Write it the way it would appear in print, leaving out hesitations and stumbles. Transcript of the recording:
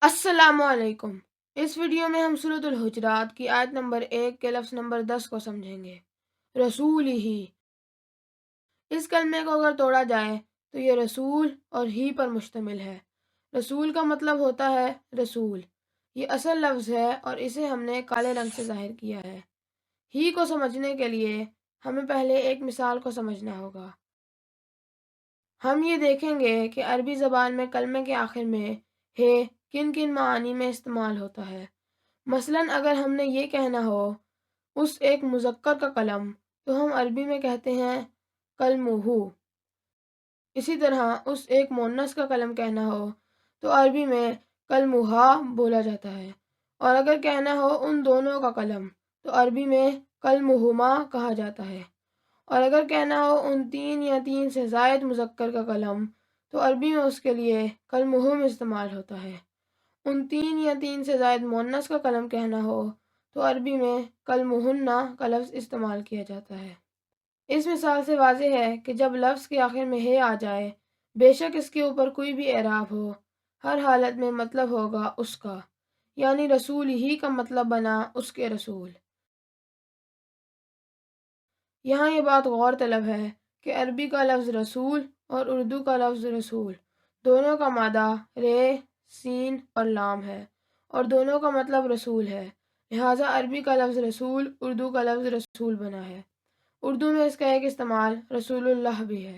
السلام علیکم۔ اس ویڈیو میں ہم سورۃ الحجرات کی آیت نمبر 1 کے لفظ نمبر 10 کو سمجھیں گے۔ رسول ہی، اس کلمے کو اگر توڑا جائے تو یہ رسول اور ہی پر مشتمل ہے۔ رسول کا مطلب ہوتا ہے رسول، یہ اصل لفظ ہے اور اسے ہم نے کالے رنگ سے ظاہر کیا ہے۔ ہی کو سمجھنے کے لیے ہمیں پہلے ایک مثال کو سمجھنا ہوگا۔ ہم یہ دیکھیں گے کہ عربی زبان میں کلمے کے آخر میں ہے کن کن معانی میں استعمال ہوتا ہے۔ مثلاً اگر ہم نے یہ کہنا ہو اس ایک مذکر کا قلم تو ہم عربی میں کہتے ہیں قلمہ۔ اسی طرح اس ایک مؤنث کا قلم کہنا ہو تو عربی میں قلمہا بولا جاتا ہے، اور اگر کہنا ہو ان دونوں کا قلم تو عربی میں قلمہما کہا جاتا ہے، اور اگر کہنا ہو ان 3 یا 3 سے زائد مذکر کا قلم تو عربی میں اس کے لیے قلمہم استعمال ہوتا ہے۔ ان 3 یا 3 سے زائد مؤنث کا قلم کہنا ہو تو عربی میں قلمہن کا لفظ استعمال کیا جاتا ہے۔ اس مثال سے واضح ہے کہ جب لفظ کے آخر میں ہے آ جائے، بے شک اس کے اوپر کوئی بھی اعراب ہو، ہر حالت میں مطلب ہوگا اس کا، یعنی رسول ہی کا مطلب بنا اس کے رسول۔ یہاں یہ بات غور طلب ہے کہ عربی کا لفظ رسول اور اردو کا لفظ رسول دونوں کا مادہ رے، سین اور لام ہے، اور دونوں کا مطلب رسول ہے، لہٰذا عربی کا لفظ رسول اردو کا لفظ رسول بنا ہے۔ اردو میں اس کا ایک استعمال رسول اللہ بھی ہے۔